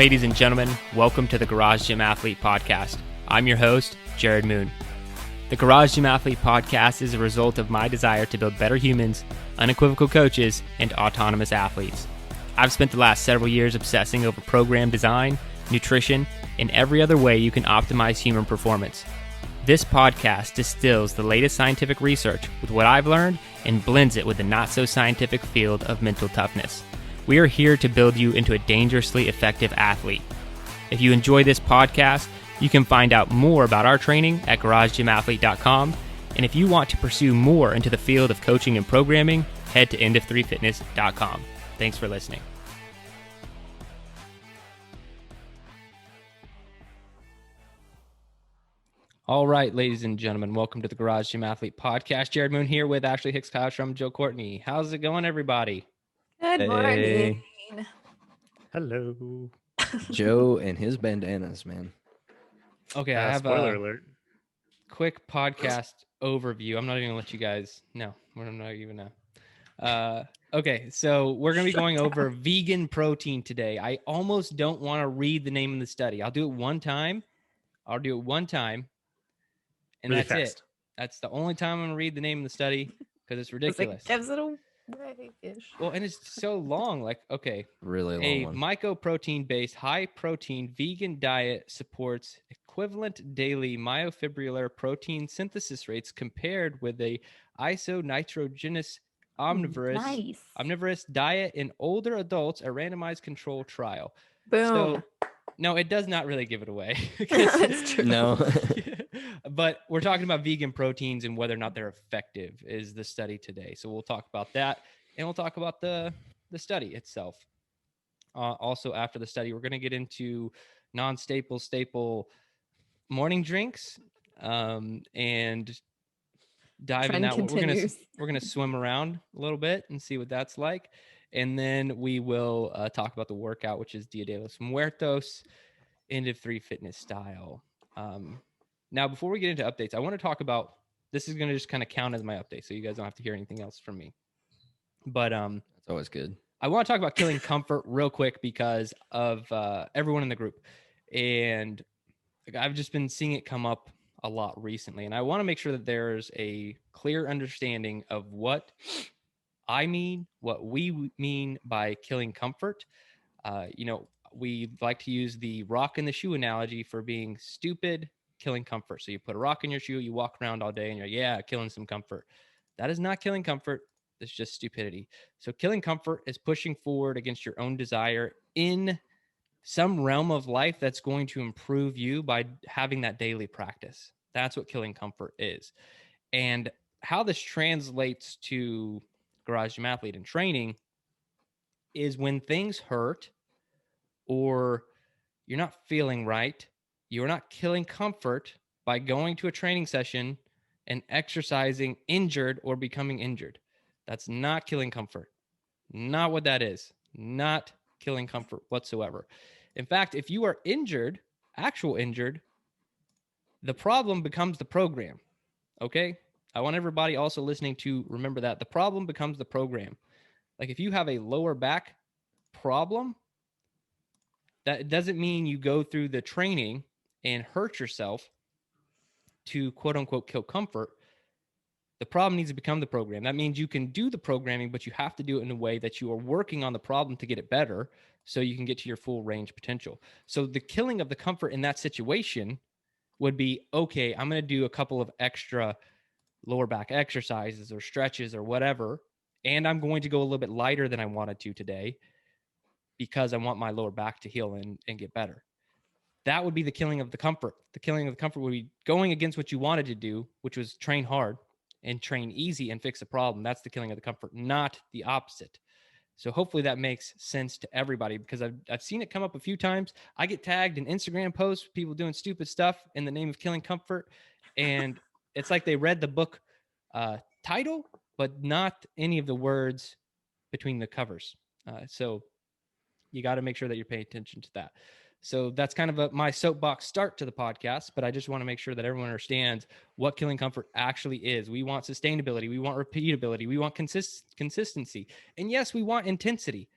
Ladies and gentlemen, welcome to the Garage Gym Athlete Podcast. I'm your host, Jerred Moon. The Garage Gym Athlete Podcast is a result of my desire to build better humans, unequivocal coaches, and autonomous athletes. I've spent the last several years obsessing over program design, nutrition, and every other way you can optimize human performance. This podcast distills the latest scientific research with what I've learned and blends it with the not-so-scientific field of mental toughness. We are here to build you into a dangerously effective athlete. If you enjoy this podcast, you can find out more about our training at garagegymathlete.com. And if you want to pursue more into the field of coaching and programming, head to endof3fitness.com. Thanks for listening. All right, ladies and gentlemen, welcome to the Garage Gym Athlete Podcast. Jerred Moon here with Ashley Hicks-Kyle from Joe Courtney. How's it going, everybody? Good morning. Hello. Joe and his bandanas, man. Okay, I have spoiler a alert. quick podcast overview. I'm not even going to let you guys know. We're not even know. Okay, so we're going to be going over vegan protein today. I almost don't want to read the name of the study. I'll do it one time. And Really that's fast. it. That's the only time I'm going to read the name of the study because it's ridiculous. Gives it away-ish. Well, and it's so long. Like, okay, Really long a one. mycoprotein-based high-protein vegan diet supports equivalent daily myofibrillar protein synthesis rates compared with a isonitrogenous omnivorous diet in older adults, a randomized control trial. Boom. So, no, it does not really give it away. That's true. No. But we're talking about vegan proteins and whether or not they're effective is the study today. So we'll talk about that, and we'll talk about the study itself. Also, after the study, we're going to get into staple morning drinks and dive in that. We're going to swim around a little bit and see what that's like. And then we will talk about the workout, which is Dia de los Muertos, end of 3 fitness style. Now, before we get into updates, I want to talk about, this is going to just kind of count as my update, so you guys don't have to hear anything else from me. But That's always good. I want to talk about killing comfort real quick because of everyone in the group. And I've just been seeing it come up a lot recently. And I want to make sure that there's a clear understanding of what I mean, what we mean by killing comfort. We like to use the rock in the shoe analogy for being stupid, killing comfort. So you put a rock in your shoe, you walk around all day and you're, yeah, killing some comfort. That is not killing comfort. It's just stupidity. So killing comfort is pushing forward against your own desire in some realm of life that's going to improve you by having that daily practice. That's what killing comfort is. And how this translates to Garage Gym Athlete and training is when things hurt or you're not feeling right, you're not killing comfort by going to a training session and exercising injured or becoming injured. That's not killing comfort. Not what that is. Not killing comfort whatsoever. In fact, if you are injured, actual injured, the problem becomes the program. Okay? I want everybody also listening to remember that. The problem becomes the program. Like if you have a lower back problem, that doesn't mean you go through the training and hurt yourself to quote unquote kill comfort. The problem needs to become the program. That means you can do the programming, but you have to do it in a way that you are working on the problem to get it better so you can get to your full range potential. So the killing of the comfort in that situation would be, okay, I'm going to do a couple of extra lower back exercises or stretches or whatever, and I'm going to go a little bit lighter than I wanted to today because I want my lower back to heal and get better. That would be the killing of the comfort. The killing of the comfort would be going against what you wanted to do, which was train hard and train easy and fix a problem. That's the killing of the comfort, not the opposite. So hopefully that makes sense to everybody because I've seen it come up a few times. I get tagged in Instagram posts, people doing stupid stuff in the name of killing comfort. And it's like they read the book title, but not any of the words between the covers. So you got to make sure that you're paying attention to that. So that's kind of my soapbox start to the podcast, but I just want to make sure that everyone understands what killing comfort actually is. We want sustainability. We want repeatability. We want consistency. And yes, we want intensity.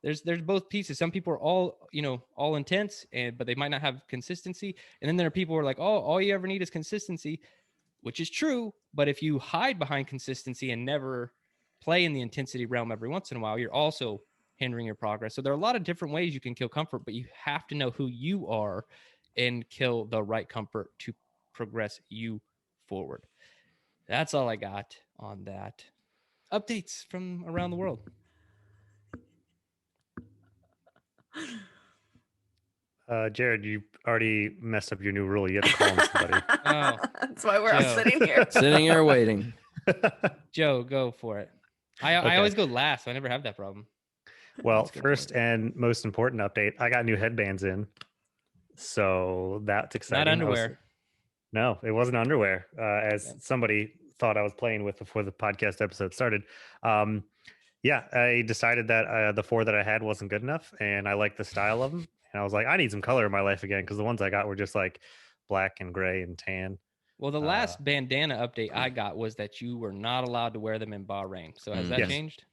there's both pieces. Some people are all intense, but they might not have consistency. And then there are people who are like, oh, all you ever need is consistency, which is true. But if you hide behind consistency and never play in the intensity realm every once in a while, you're also hindering your progress. So there are a lot of different ways you can kill comfort, but you have to know who you are and kill the right comfort to progress you forward. That's all I got on that. Updates from around the world. Jerred, you already messed up your new rule. You have to call on somebody. Oh, That's why we're all Joe. sitting here. Sitting here waiting. Joe, go for it. I Okay. always go last, so I never have that problem. Well, That's a good first and most important update, I got new headbands in. So that's exciting. Not underwear. No, it wasn't underwear. As Yep. somebody thought I was playing with before the podcast episode started. Yeah, I decided that the 4 that I had wasn't good enough, and I liked the style of them. And I was like, I need some color in my life again, because the ones I got were just like black and gray and tan. Well, the last bandana update I got was that you were not allowed to wear them in Bahrain. So has that Yes. changed?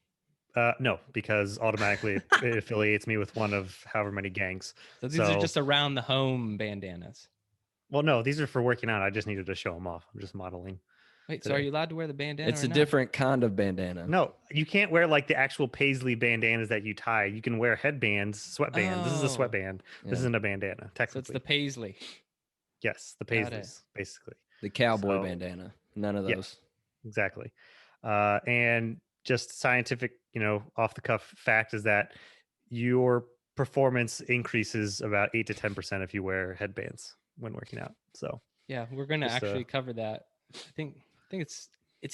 No, because automatically it affiliates me with one of however many gangs. So these are just around the home bandanas. Well, no, these are for working out. I just needed to show them off. I'm just modeling. Wait, so are you allowed to wear the bandana? It's or a not? different kind of bandana. No, you can't wear like the actual paisley bandanas that you tie. You can wear headbands, sweatbands. This is a Oh. sweatband. This Yeah. isn't a bandana, So it's technically. the paisley. Yes, the Got it. paisleys, basically. The cowboy So- bandana. None of Yeah. those. Exactly. And just scientific, off the cuff fact is that your performance increases about 8 to 10% if you wear headbands when working out. So Yeah, we're gonna Just, actually cover that. I think it's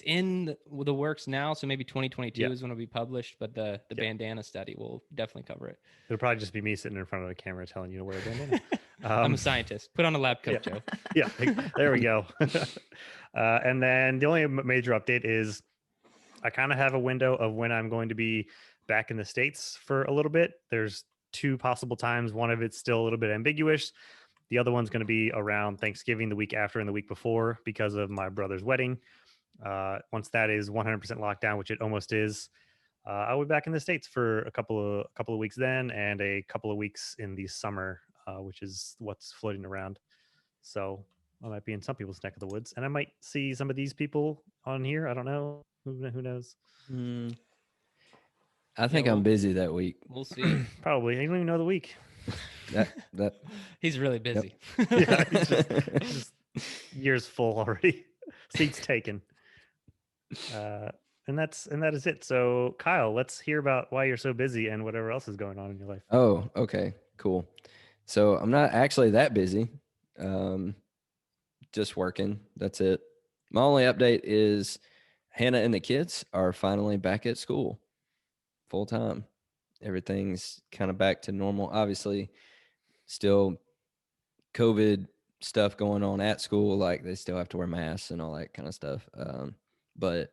in the works now. So maybe 2022 Yeah. is when it'll be published. But the Yeah. bandana study will definitely cover it. it'll probably just be me sitting in front of the camera telling you to wear a bandana. I'm a scientist. Put on a lab coat, Joe. Yeah, there we go. And then the only major update is I kind of have a window of when I'm going to be back in the States for a little bit. There's 2 possible times. One of it's still a little bit ambiguous. The other one's going to be around Thanksgiving, the week after and the week before, because of my brother's wedding. Once that is 100% locked down, which it almost is, I'll be back in the States for a couple of weeks then, and a couple of weeks in the summer, which is what's floating around. So I might be in some people's neck of the woods, and I might see some of these people on here. I don't know. Who knows? I think well- I'm busy that week. We'll see. Probably. I don't even know the week. That He's really busy. Yeah, it's just year's full already. Seats taken. And that is it. So Kyle, let's hear about why you're so busy and whatever else is going on in your life. Oh, okay, cool. So I'm not actually that busy. Just working. That's it. My only update is Hannah and the kids are finally back at school full time. Everything's kind of back to normal. Obviously, still COVID stuff going on at school. Like they still have to wear masks and all that kind of stuff. But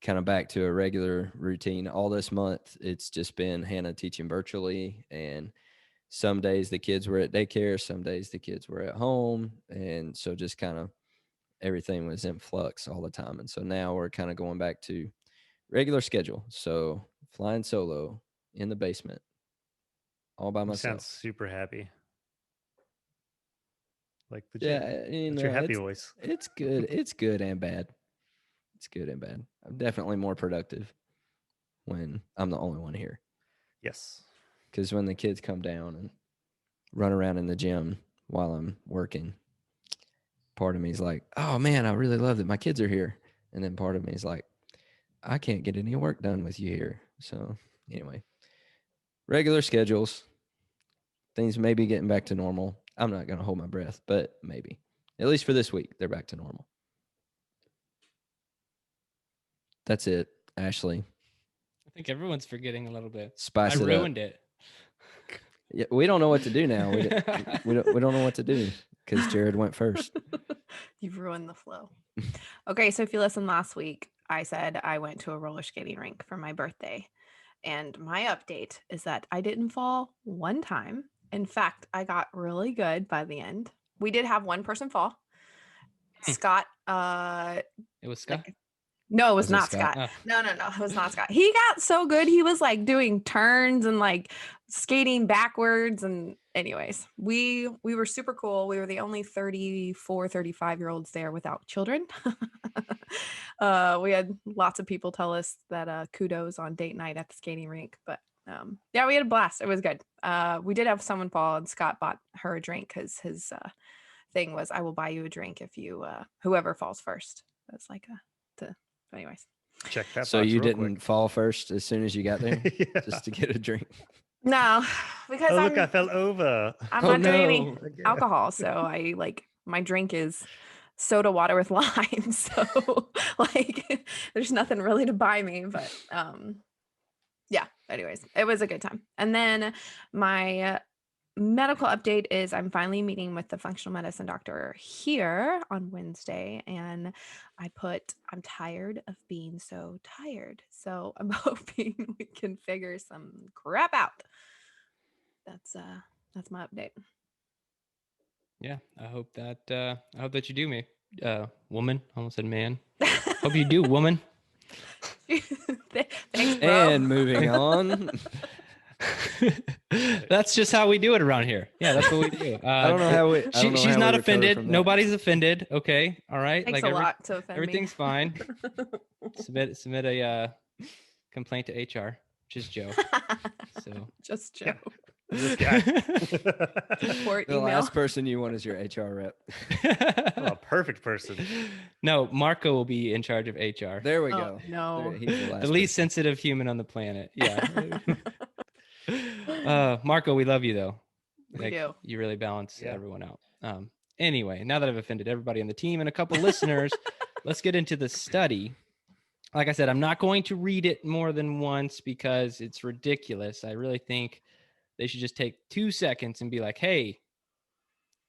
kind of back to a regular routine. All this month, it's just been Hannah teaching virtually, and some days the kids were at daycare, some days the kids were at home, and so just kind of everything was in flux all the time. And so now we're kind of going back to regular schedule. So flying solo in the basement all by You myself. sound super happy. Like the Yeah, That's your happy voice. it's good. It's good and bad. It's good and bad. I'm definitely more productive when I'm the only one here. Yes. Because when the kids come down and run around in the gym while I'm working, part of me is like, oh man, I really love that my kids are here. And then part of me is like, I can't get any work done with you here. So anyway, regular schedules, things may be getting back to normal. I'm not going to hold my breath, but maybe. At least for this week, they're back to normal. That's it, Ashley. I think everyone's forgetting a little bit. Spice I it ruined it. up. Yeah, we don't know what to do now. We don't know what to do because Jerred went first. You've ruined the flow. Okay, so if you listened last week, I said I went to a roller skating rink for my birthday. And my update is that I didn't fall one time. In fact, I got really good by the end. We did have one person fall. Scott, It was Scott. No, it was Was it not Scott? Scott. Oh. No, it was not Scott. He got so good. He was like doing turns and like skating backwards. And anyways, we were super cool. We were the only 34, 35-year-olds there without children. We had lots of people tell us that kudos on date night at the skating rink. But yeah, we had a blast. It was good. We did have someone fall, and Scott bought her a drink because his thing was, I will buy you a drink if you whoever falls first. That's like anyways. Check that. So box you real didn't fall first as soon as you got there, quick. Yeah. just to get a drink. No, because Oh, look, I fell over. I'm Oh, not doing any no. alcohol, so I like my drink is soda water with lime. So like there's nothing really to buy me, but yeah, anyways, it was a good time. And then my medical update is I'm finally meeting with the functional medicine doctor here on Wednesday, and I'm tired of being so tired. So I'm hoping we can figure some crap out. That's my update. Yeah, I hope that you do, me, woman. Almost said man. Hope you do, woman. Thanks, bro. And moving on. That's just how we do it around here. Yeah, that's what we do. I don't know how we. I don't know She's how not we recover offended. from that. Nobody's offended. Okay, all right. Thanks like a lot to offend everything's me. fine. Submit a complaint to HR, which is Joe. So Just Joe. This guy. Support The email. last person you want is your HR rep. Oh, perfect person. No, Marco will be in charge of HR. There we Oh, go. no. There- he's the last The least person. sensitive human on the planet. Yeah. Marco, we love you though. We do. You really balance Yeah. everyone out. Anyway, now that I've offended everybody on the team and a couple listeners, let's get into the study. Like I said, I'm not going to read it more than once because it's ridiculous. I really think they should just take 2 seconds and be like, hey,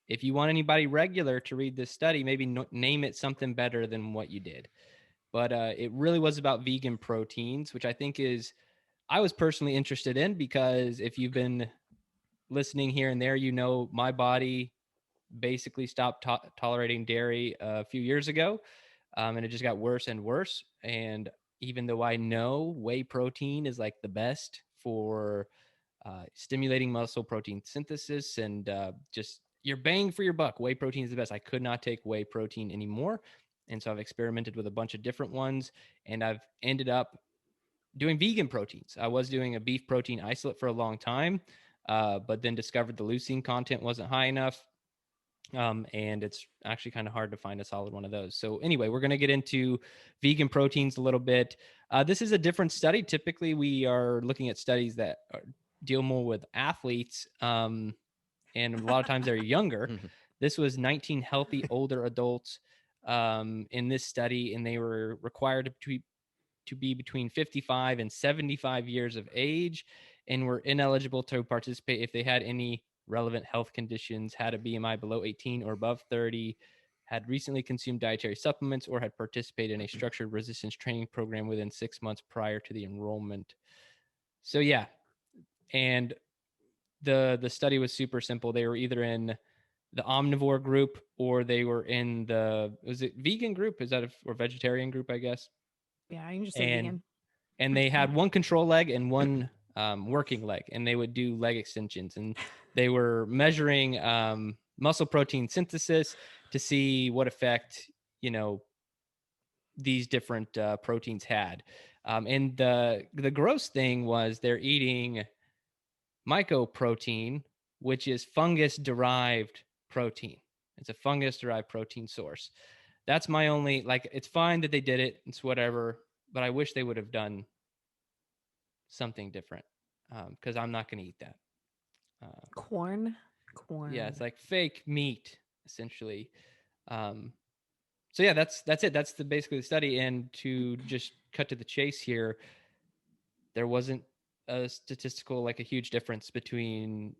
if you want anybody regular to read this study, maybe name it something better than what you did. But it really was about vegan proteins, which I think I was personally interested in because if you've been listening here and there, you know my body basically stopped tolerating dairy a few years ago, and it just got worse and worse. And even though I know whey protein is like the best for stimulating muscle protein synthesis and just your bang for your buck, whey protein is the best. I could not take whey protein anymore. And so I've experimented with a bunch of different ones, and I've ended up doing vegan proteins. I was doing a beef protein isolate for a long time, but then discovered the leucine content wasn't high enough. And it's actually kind of hard to find a solid one of those. So anyway, we're going to get into vegan proteins a little bit. This is a different study. Typically, we are looking at studies that deal more with athletes, and a lot of times they're younger. This was 19 healthy older adults in this study, and they were required to be between 55 and 75 years of age and were ineligible to participate if they had any relevant health conditions, had a BMI below 18 or above 30, had recently consumed dietary supplements, or had participated in a structured resistance training program within 6 months prior to the enrollment. So yeah, and the study was super simple. They were either in the omnivore group or they were in was it vegan group? Is that or vegetarian group, I guess? Yeah, I can just say vegan. And they had one control leg and one working leg, and they would do leg extensions, and they were measuring muscle protein synthesis to see what effect these different proteins had. And the gross thing was they're eating mycoprotein, which is fungus derived protein. It's a fungus derived protein source. That's my only, it's fine that they did it. It's whatever, but I wish they would have done something different, because I'm not going to eat that. Corn. Yeah, it's like fake meat, essentially. So yeah, that's it. That's basically the study. And to just cut to the chase here, there wasn't a statistical, a huge difference between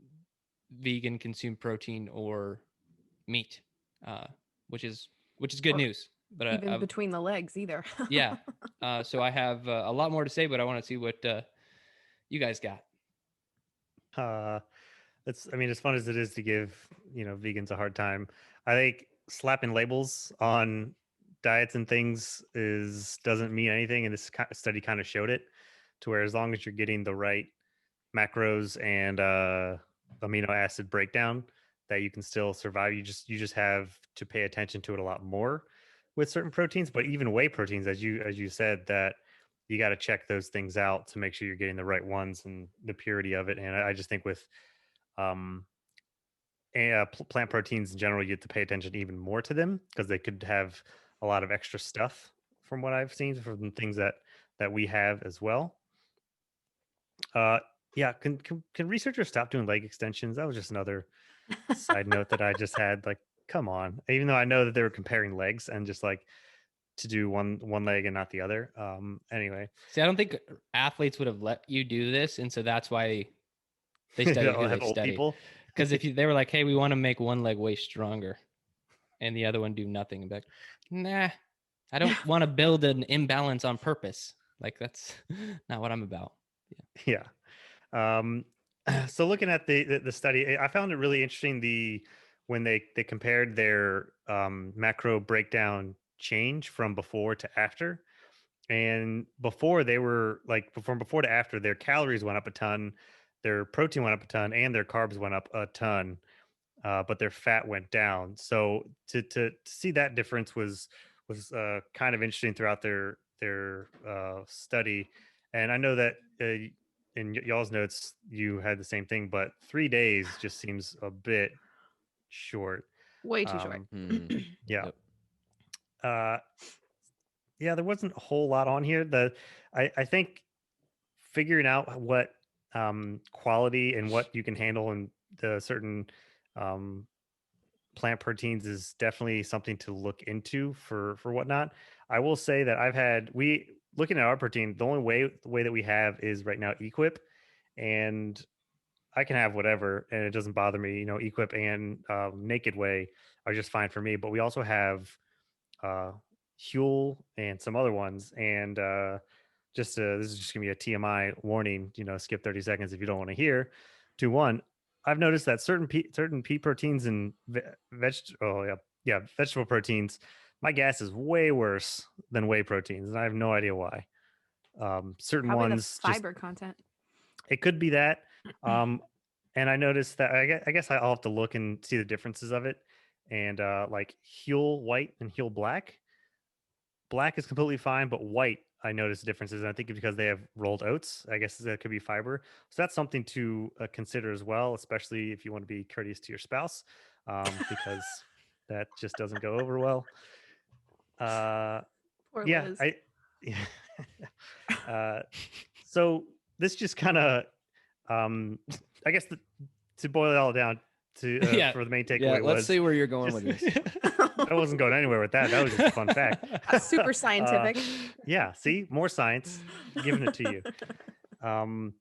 vegan consumed protein or meat, which is good news. But even between the legs either. Yeah. So I have a lot more to say, but I want to see what you guys got. As fun as it is to give vegans a hard time, I think slapping labels on diets and things doesn't mean anything, and this study kind of showed it, to where as long as you're getting the right macros and amino acid breakdown, that you can still survive. You just have to pay attention to it a lot more with certain proteins, but even whey proteins, as you said, that you got to check those things out to make sure you're getting the right ones and the purity of it. And I just think with um plant proteins in general, you have to pay attention even more to them, because they could have a lot of extra stuff, from what I've seen from things that we have as well. Yeah, can researchers stop doing leg extensions? That was just another side note that I just had. Like, come on. Even though I know that they were comparing legs and just like to do one leg and not the other. Anyway, See, I don't think athletes would have let you do this, and so that's why they studied who I'll they have old studied. people. Because if they were like, "Hey, we want to make one leg way stronger," and the other one do nothing, and be like, "Nah, I don't want to build an imbalance on purpose. Like that's not what I'm about." Yeah. Um, so looking at the study, I found it really interesting when they compared their macro breakdown change from before to after. And before, they were like, from before to after, their calories went up a ton, their protein went up a ton, and their carbs went up a ton, but their fat went down. So to see that difference was kind of interesting throughout their study. And I know that in y'all's notes you had the same thing, but 3 days just seems a bit short. Way too short. Yeah. Yep. Uh, yeah, there wasn't a whole lot on here. I think figuring out what quality and what you can handle in the certain um, plant proteins is definitely something to look into for whatnot. I will say that we looking at our protein, the only way that we have is right now Equip, and I can have whatever and it doesn't bother me. Equip and Naked Whey are just fine for me. But we also have uh Huel and some other ones, and this is just gonna be a TMI warning. Skip 30 seconds if you don't want to hear. 2-1. I've noticed that certain pea proteins and vegetable proteins, my gas is way worse than whey proteins, and I have no idea why. Certain Probably the ones just, fiber content. it could be that. And I noticed that I guess I'll have to look and see the differences of it. And like Huel White and Huel Black. Black is completely fine, but white, I noticed differences. And I think it's because they have rolled oats. I guess that could be fiber. So that's something to consider as well, especially if you want to be courteous to your spouse, because that just doesn't go over well. Poor Yeah, Liz. yeah. So this just kind of, I guess, to boil it all down to for the main takeaway Yeah, let's was, see where you're going with this. I wasn't going anywhere with that. That was just a fun fact. Super scientific. Yeah, see, more science, giving it to you.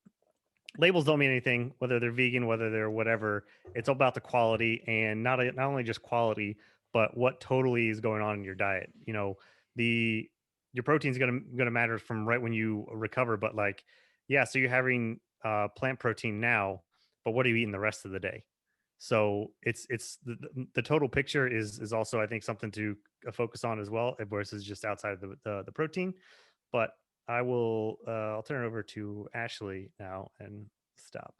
Labels don't mean anything, whether they're vegan, whether they're whatever. It's all about the quality, and not only just quality, but what totally is going on in your diet. Your protein is gonna matter from right when you recover, but like, yeah, so you're having plant protein now, but what are you eating the rest of the day? So it's the total picture is also, I think, something to focus on as well, versus just outside of the protein. But I'll turn it over to Ashley now and stop.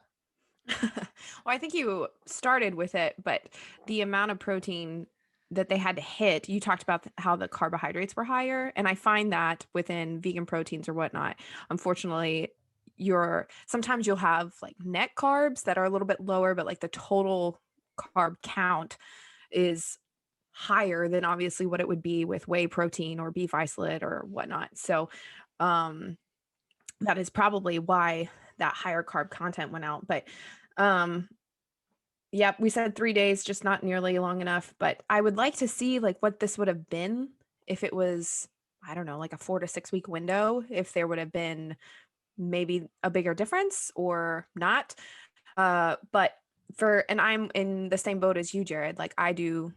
Well, I think you started with it, but the amount of protein that they had to hit, you talked about how the carbohydrates were higher. And I find that within vegan proteins or whatnot, unfortunately, sometimes you'll have like net carbs that are a little bit lower, but like the total carb count is higher than obviously what it would be with whey protein or beef isolate or whatnot. So that is probably why that higher carb content went out. But yeah, we said 3 days, just not nearly long enough. But I would like to see like what this would have been if it was, I don't know, like a 4 to 6 week window, if there would have been maybe a bigger difference or not. But and I'm in the same boat as you, Jerred. Like I do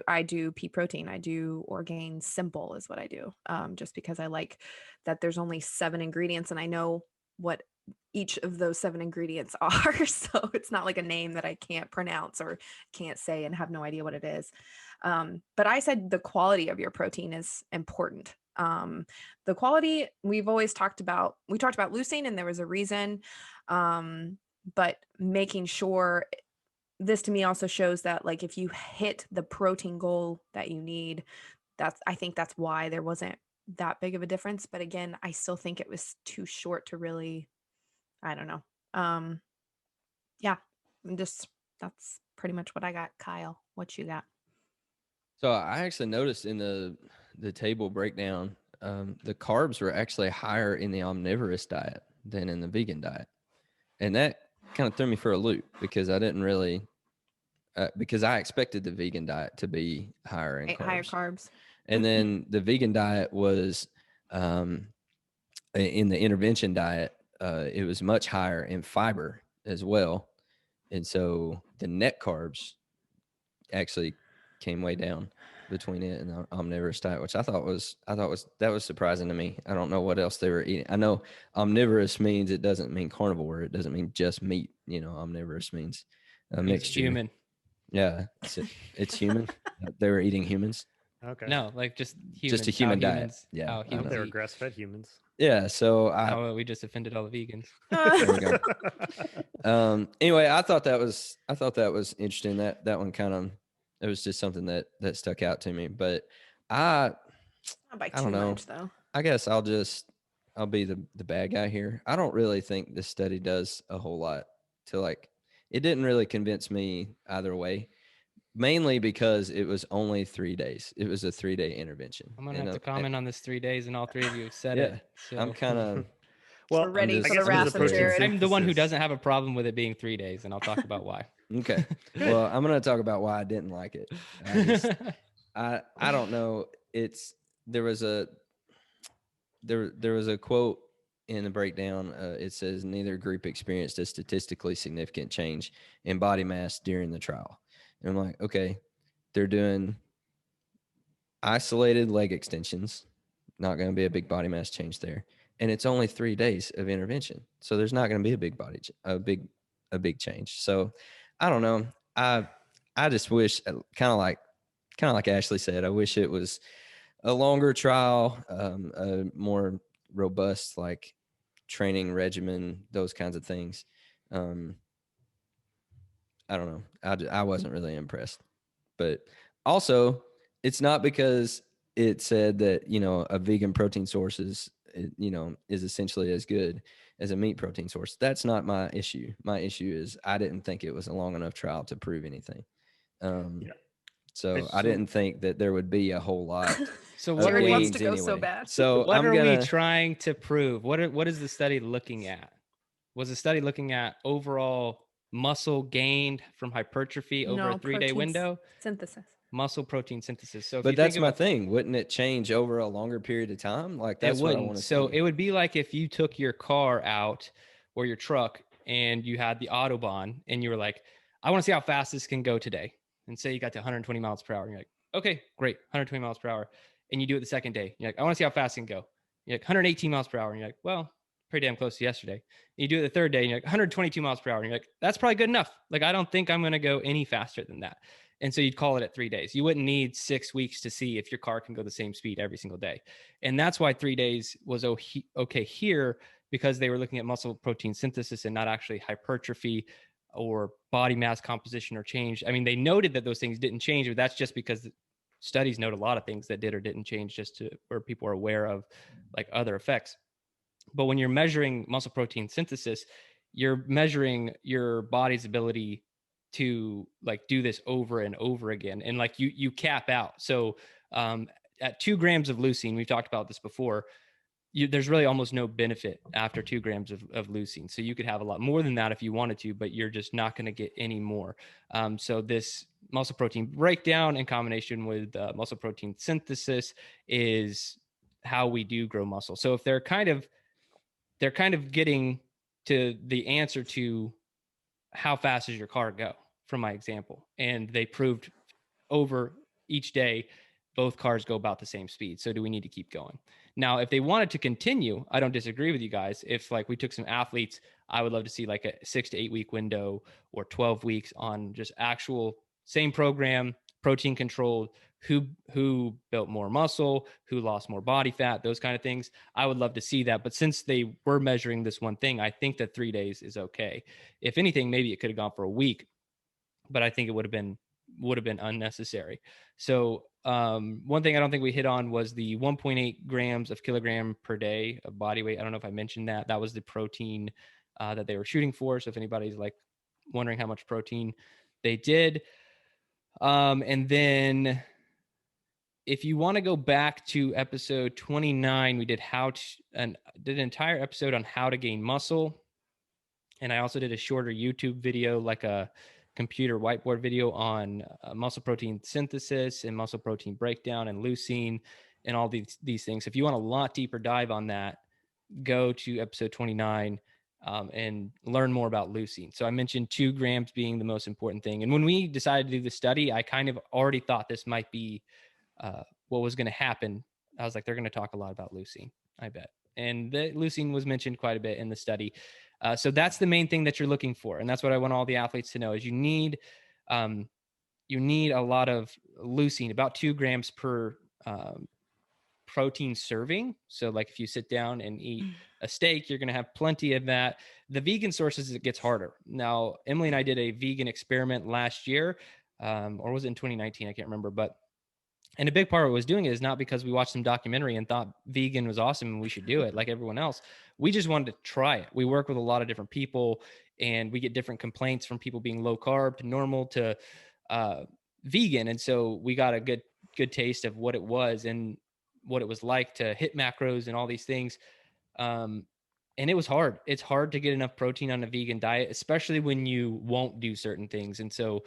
I do pea protein. I do Orgain Simple is what I do. Just because I like that there's only 7 ingredients and I know what each of those 7 ingredients are. So it's not like a name that I can't pronounce or can't say and have no idea what it is. But I said the quality of your protein is important. The quality we've always talked about, we talked about leucine and there was a reason, but making sure, this to me also shows that like if you hit the protein goal that you need, I think that's why there wasn't that big of a difference. But again, I still think it was too short to really, I don't know. Yeah, that's pretty much what I got. Kyle, what you got? So I actually noticed in the table breakdown, the carbs were actually higher in the omnivorous diet than in the vegan diet, and that kind of threw me for a loop because I didn't really, because I expected the vegan diet to be higher in carbs. Higher carbs. And then the vegan diet was, in the intervention diet, it was much higher in fiber as well, and so the net carbs actually came way down between it and the omnivorous diet, which I thought was surprising to me. I don't know what else they were eating. I know omnivorous means, it doesn't mean carnivore. It doesn't mean just meat. You know, omnivorous means a mixture. Human. Yeah, it's human. They were eating humans. Okay. No, like just humans. Just a human diet. Humans, Yeah. how I hope humans they were eat. grass-fed humans. Yeah. So Oh, we just offended all the vegans. there we go. Anyway, I thought that was interesting. That one kind of, it was just something that stuck out to me. But Not by I too don't know. much though. I guess I'll be the bad guy here. I don't really think this study does a whole lot to like, it didn't really convince me either way, mainly because it was only 3 days. It was a 3-day intervention. I'm gonna have to comment on this 3 days, and all three of you have said Yeah, it. So I'm kind of, Well, We're ready just- for I the guess it was wrath a of protein Jerred. I'm the one who synthesis. doesn't have a problem with it being 3 days, and I'll talk about why. okay. Well, I'm going to talk about why I didn't like it. I don't know. There was a quote in the breakdown. It says neither group experienced a statistically significant change in body mass during the trial. And I'm like, okay, they're doing isolated leg extensions. Not going to be a big body mass change there, and it's only 3 days of intervention, so there's not going to be a big change. So I don't know. I just wish, kind of like Ashley said, I wish it was a longer trial, a more robust like training regimen, those kinds of things. I don't know. I wasn't really impressed, but also it's not because it said that, you know, a vegan protein source is essentially as good as a meat protein source. That's not my issue. My issue is I didn't think it was a long enough trial to prove anything. Yeah. So I didn't think that there would be a whole lot. So of what Jerred are wants we? to go so bad. So What I'm are gonna. we trying to prove? What is the study looking at? Was the study looking at overall muscle gained from hypertrophy over No, a 3-day protein window? synthesis. Muscle protein synthesis. So, if But you that's think my about, thing. Wouldn't it change over a longer period of time? Like that's it what I wouldn't. want to So see. it would be like if you took your car out or your truck and you had the Autobahn and you were like, I want to see how fast this can go today. And say you got to 120 miles per hour. And you're like, okay, great, 120 miles per hour. And you do it the second day. You're like, I want to see how fast it can go. You're like 118 miles per hour. And you're like, well, pretty damn close to yesterday. And you do it the third day and you're like 122 miles per hour. And you're like, that's probably good enough. Like, I don't think I'm going to go any faster than that. And so you'd call it at 3 days. You wouldn't need 6 weeks to see if your car can go the same speed every single day. And that's why 3 days was okay here, because they were looking at muscle protein synthesis and not actually hypertrophy or body mass composition or change. I mean, they noted that those things didn't change, but that's just because studies note a lot of things that did or didn't change, just to where people are aware of like other effects. But when you're measuring muscle protein synthesis, you're measuring your body's ability to like do this over and over again, and like you cap out. So at 2 grams of leucine, we've talked about this before, there's really almost no benefit after 2 grams of leucine. So you could have a lot more than that if you wanted to, but you're just not going to get any more. So this muscle protein breakdown in combination with muscle protein synthesis is how we do grow muscle. So if they're kind of getting to the answer to how fast does your car go from my example, and they proved over each day both cars go about the same speed. So do we need to keep going? Now, if they wanted to continue, I don't disagree with you guys. If like we took some athletes, I would love to see like a 6 to 8 week window or 12 weeks on just actual same program, protein controlled, who built more muscle, who lost more body fat, those kind of things. I would love to see that. But since they were measuring this one thing, I think that 3 days is okay. If anything, maybe it could have gone for a week, but I think it would have been unnecessary. So one thing I don't think we hit on was the 1.8 grams of kilogram per day of body weight. I don't know if I mentioned that. That was the protein that they were shooting for. So if anybody's like wondering how much protein they did, and then if you want to go back to episode 29, we did did an entire episode on how to gain muscle. And I also did a shorter YouTube video, like a computer whiteboard video on muscle protein synthesis and muscle protein breakdown and leucine and all these things. If you want a lot deeper dive on that, go to episode 29 and learn more about leucine. So I mentioned 2 grams being the most important thing. And when we decided to do the study, I kind of already thought this might be what was going to happen. I was like, they're going to talk a lot about leucine, I bet. And the leucine was mentioned quite a bit in the study. So that's the main thing that you're looking for. And that's what I want all the athletes to know is you need a lot of leucine, about 2 grams per protein serving. So like if you sit down and eat a steak, you're going to have plenty of that. The vegan sources, it gets harder. Now, Emily and I did a vegan experiment last year, or was it in 2019? I can't remember, and a big part of what was doing it is not because we watched some documentary and thought vegan was awesome and we should do it like everyone else. We just wanted to try it. We work with a lot of different people and we get different complaints from people being low carb to normal to vegan. And so we got a good taste of what it was and what it was like to hit macros and all these things. And it was hard. It's hard to get enough protein on a vegan diet, especially when you won't do certain things. And so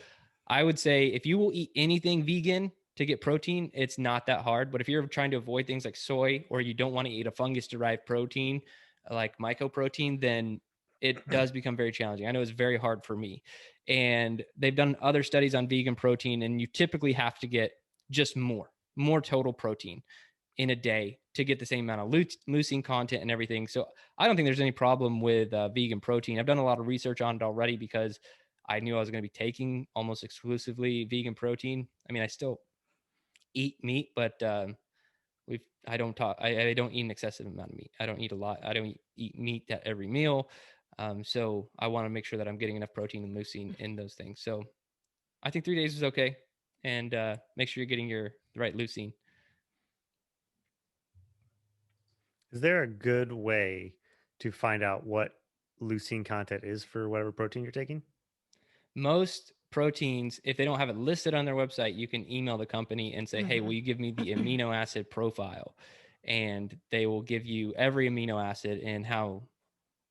I would say if you will eat anything vegan to get protein, it's not that hard. But if you're trying to avoid things like soy, or you don't want to eat a fungus derived protein like mycoprotein, then it does become very challenging. I know it's very hard for me. And they've done other studies on vegan protein, and you typically have to get just more total protein in a day to get the same amount of leucine content and everything. So I don't think there's any problem with vegan protein. I've done a lot of research on it already because I knew I was going to be taking almost exclusively vegan protein. I mean, I still eat meat, but I don't eat an excessive amount of meat. I don't eat a lot. I don't eat meat at every meal. So I want to make sure that I'm getting enough protein and leucine in those things. So I think 3 days is okay. And make sure you're getting the right leucine. Is there a good way to find out what leucine content is for whatever protein you're taking? Most proteins, if they don't have it listed on their website, you can email the company and say, hey, will you give me the amino acid profile? And they will give you every amino acid and how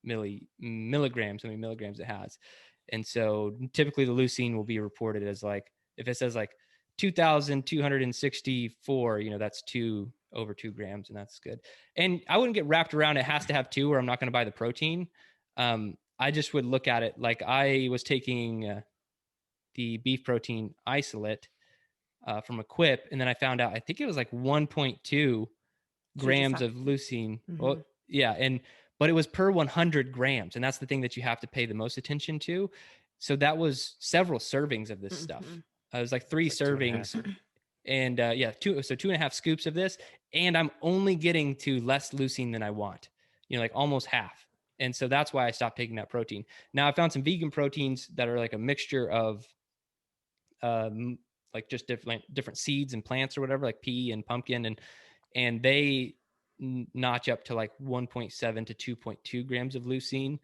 many milligrams it has. And so typically the leucine will be reported as like, if it says like 2,264, that's over 2 grams, and that's good. And I wouldn't get wrapped around it has to have 2 or I'm not going to buy the protein. I just would look at it like I was taking the beef protein isolate from Equip, and then I found out I think it was like 1.2 grams of leucine. Well, yeah, but it was per 100 grams, and that's the thing that you have to pay the most attention to. So that was several servings of this stuff. It was like 3 servings, and 2.5 scoops of this, and I'm only getting to less leucine than I want. Like almost half. And so that's why I stopped taking that protein. Now I found some vegan proteins that are like a mixture of like just different seeds and plants or whatever, like pea and pumpkin, and they notch up to like 1.7 to 2.2 grams of leucine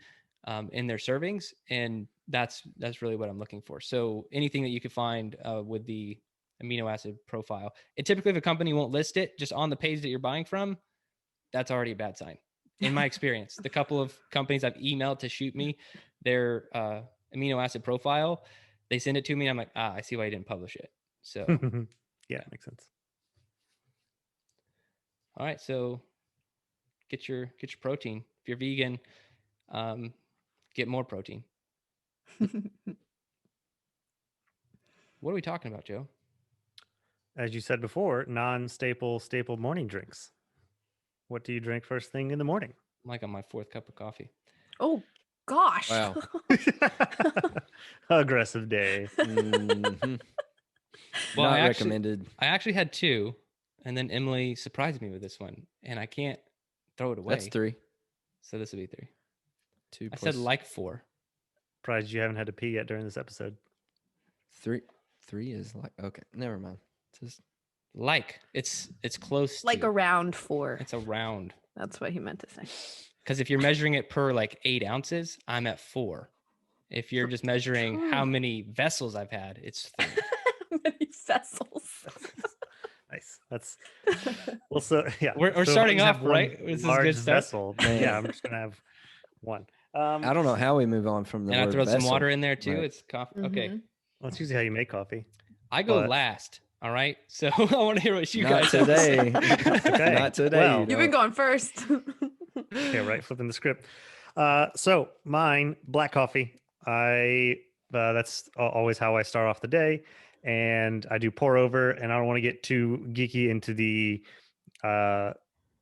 in their servings. And that's really what I'm looking for. So anything that you could find with the amino acid profile, and typically if a company won't list it just on the page that you're buying from, that's already a bad sign. In my experience, the couple of companies I've emailed to shoot me their amino acid profile, they send it to me. And I'm like, I see why you didn't publish it. So yeah, makes sense. All right. So get your protein. If you're vegan, get more protein. What are we talking about, Joe? as you said before, staple morning drinks. What do you drink first thing in the morning? I'm like on my 4th cup of coffee. Oh gosh. Wow. Aggressive day. Mhm. Well, Not I recommended. actually had 2, and then Emily surprised me with this one, and I can't throw it away. That's 3. So this will be 3. 2 I plus said like 4. Surprised you haven't had to pee yet during this episode. 3. 3 is like okay. Never mind. Just Like it's close. Like to, around 4. It's around. That's what he meant to say. Because if you're measuring it per like 8 ounces, I'm at 4. If you're just measuring how many vessels I've had, it's 3. Many vessels. Nice. That's well. So yeah, We're so if I starting just have off one right. This is large good stuff. vessel. Man. Yeah, I'm just gonna have one. I don't know how we move on from the And I word throw some vessel. water in there too. Right. It's coffee. Okay. Mhm. Well, it's usually how you make coffee. I go But- last. All right. So I want to hear what you Not guys have to say. today. Okay, Not today. well- you You've been don't. going first. Okay, right, flipping the script. So mine, black coffee. That's always how I start off the day, and I do pour over. And I don't want to get too geeky into the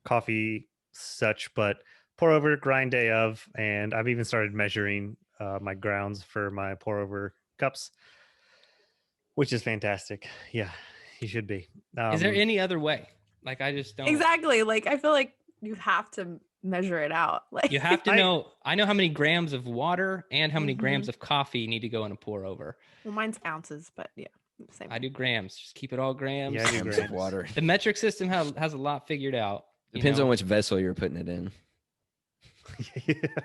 coffee such, but pour over, grind day of, and I've even started measuring my grounds for my pour over cups, which is fantastic. Yeah, you should be. Is there any other way? Like I just don't. Exactly. Like I feel like you have to measure it out. Like You have to I- know. I know how many grams of water and how many Mhm. grams of coffee need to go in a pour over. Well, mine's ounces, but yeah, same. I do grams. Just keep it all grams. Yeah, I do Grams grams. of water. The metric system has a lot figured out. you Depends know? on which vessel you're putting it in.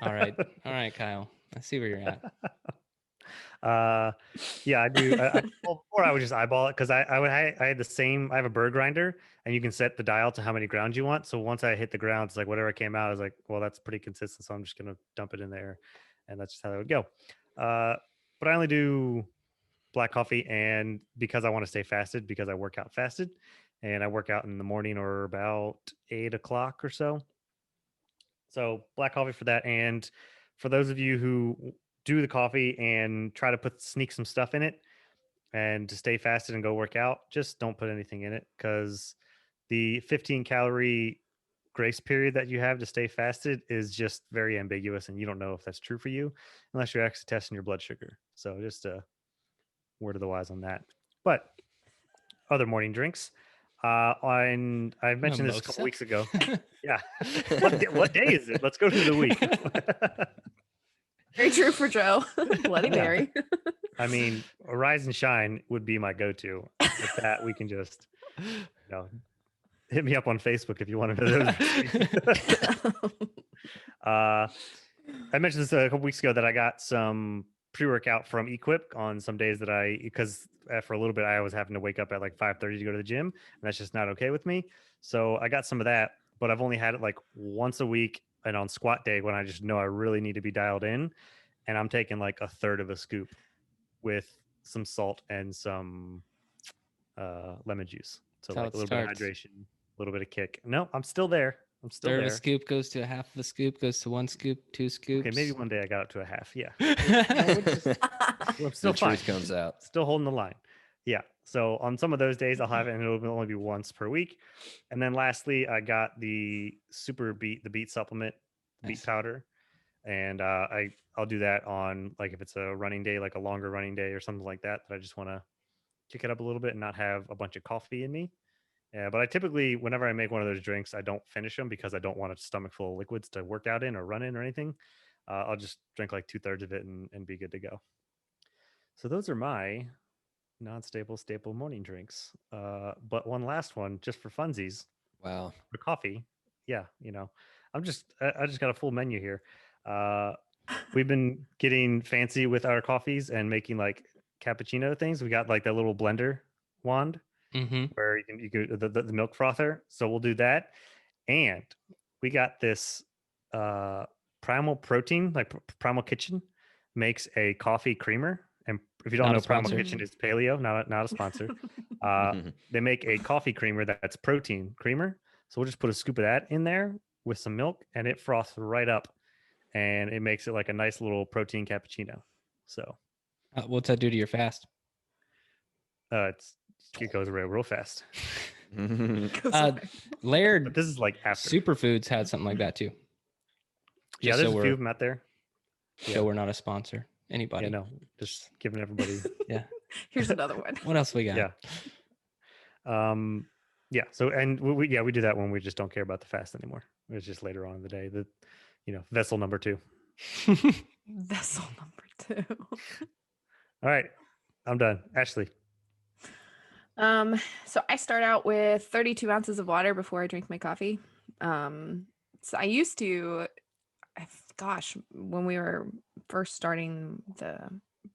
All right. All right, Kyle. I see where you're at. Yeah, I do. Well, before I would just eyeball it because I had the same. I have a bird grinder, and you can set the dial to how many grounds you want. So once I hit the grounds, like whatever came out, I was like, well, that's pretty consistent. So I'm just gonna dump it in there, and that's just how that would go. But I only do black coffee, and because I want to stay fasted, because I work out fasted, and I work out in the morning or about 8 o'clock or so. So black coffee for that, and for those of you who do the coffee and try to sneak some stuff in it and to stay fasted and go work out, just don't put anything in it because the 15 calorie grace period that you have to stay fasted is just very ambiguous, and you don't know if that's true for you unless you're actually testing your blood sugar. So just a word of the wise on that. But other morning drinks. And I mentioned this a couple Mimosa? weeks ago. Yeah. What day is it? Let's go through the week. Very true for Joe. Bloody Yeah. Mary. I mean, a Rise and Shine would be my go-to. With that, we can just, hit me up on Facebook if you want to know those. I mentioned this a couple weeks ago that I got some pre-workout from Equip on some days that because for a little bit I was having to wake up at like 5:30 to go to the gym, and that's just not okay with me. So I got some of that, but I've only had it like once a week, and on squat day when I just know I really need to be dialed in, and I'm taking like a third of a scoop with some salt and some lemon juice. So That's how like a it little bit of starts. hydration, a little bit of kick. No, I'm still there. I'm still Third of there. a scoop goes to a half of a scoop, goes to 1 scoop, 2 scoops. Okay, maybe one day I got up to a half. Yeah. day. Well, I'm still The fine. truth comes out. Still holding the line. Yeah. So on some of those days I'll have it, and it'll only be once per week. And then lastly, I got the the beet supplement, beet Nice. powder. And I'll do that on like if it's a running day, like a longer running day or something like that I just want to kick it up a little bit and not have a bunch of coffee in me. Yeah, but I typically, whenever I make one of those drinks, I don't finish them because I don't want a stomach full of liquids to work out in or run in or anything. I'll just drink like 2/3 of it and be good to go. So those are my staple morning drinks. But one last one, just for funsies, Wow. for coffee. Yeah, I just got a full menu here. We've been getting fancy with our coffees and making like cappuccino things. We got like that little blender wand Mm-hmm. where you can the milk frother. So we'll do that. And we got this Primal Protein, like Primal Kitchen makes a coffee creamer. And if you don't Not a know, Primal sponsor. Kitchen is paleo, not a sponsor. They make a coffee creamer that's protein creamer. So we'll just put a scoop of that in there with some milk, and it froths right up, and it makes it like a nice little protein cappuccino. So What's that do to your fast? it's It goes away real fast. Goes Uh, away. But Laird this is like after. Superfoods had something like that too. Yeah, Just there's so a few we're of them out there. so we're not a sponsor. Anybody? Yeah, no, just giving everybody. Yeah. Here's another one. What else we got? Yeah. Yeah. So, and we do that when we just don't care about the fast anymore. It's just later on in the day. Vessel number 2. Vessel number 2. All right, I'm done. Ashley. So I start out with 32 ounces of water before I drink my coffee. So I used to, gosh, when we were first starting the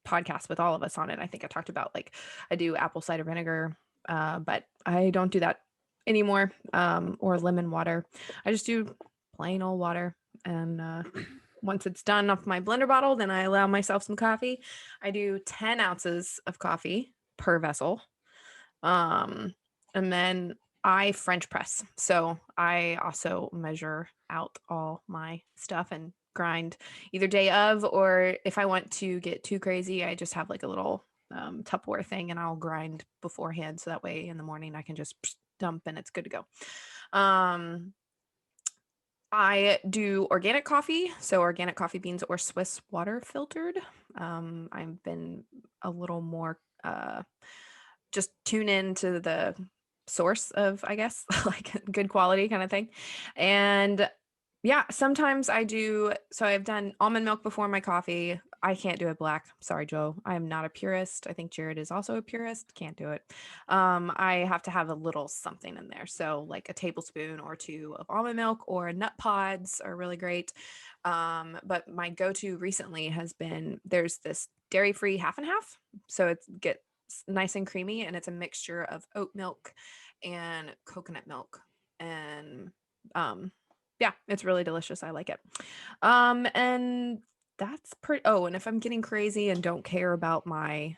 podcast with all of us on it, I think I talked about like I do apple cider vinegar, but I don't do that anymore, or lemon water. I just do plain old water. And once it's done off my blender bottle, then I allow myself some coffee. I do 10 ounces of coffee per vessel. And then I French press. So I also measure out all my stuff and grind either day of, or if I want to get too crazy, I just have like a little Tupperware thing and I'll grind beforehand. So that way in the morning I can just dump and it's good to go. I do organic coffee, so organic coffee beans or Swiss water filtered. I've been a little more just tune in to the source of, I guess, like good quality kind of thing. And yeah, sometimes I do. So I've done almond milk before my coffee. I can't do it black. Sorry, Joe. I am not a purist. I think Jerred is also a purist. Can't do it. I have to have a little something in there. So like a tablespoon or 2 of almond milk, or nut pods are really great. But my go-to recently has been, there's this dairy-free half and half. So it gets nice and creamy, and it's a mixture of oat milk and coconut milk. And yeah, it's really delicious. I like it. And that's pretty. Oh, and if I'm getting crazy and don't care about my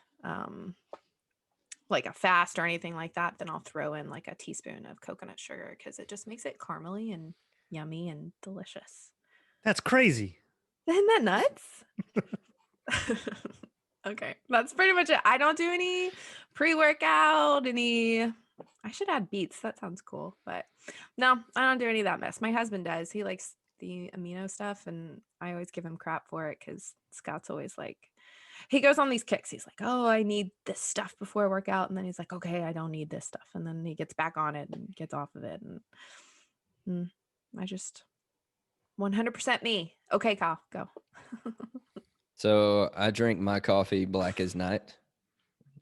like a fast or anything like that, then I'll throw in like a teaspoon of coconut sugar because it just makes it caramely and yummy and delicious. That's crazy. Isn't that nuts? Okay, that's pretty much it. I don't do any pre-workout, I should add beets. That sounds cool. But no, I don't do any of that mess. My husband does. He likes the amino stuff, and I always give him crap for it because Scott's always like, he goes on these kicks. He's like, oh, I need this stuff before I work out. And then he's like, okay, I don't need this stuff. And then he gets back on it and gets off of it. And I just 100% me. Okay, Kyle, go. So I drink my coffee black as night,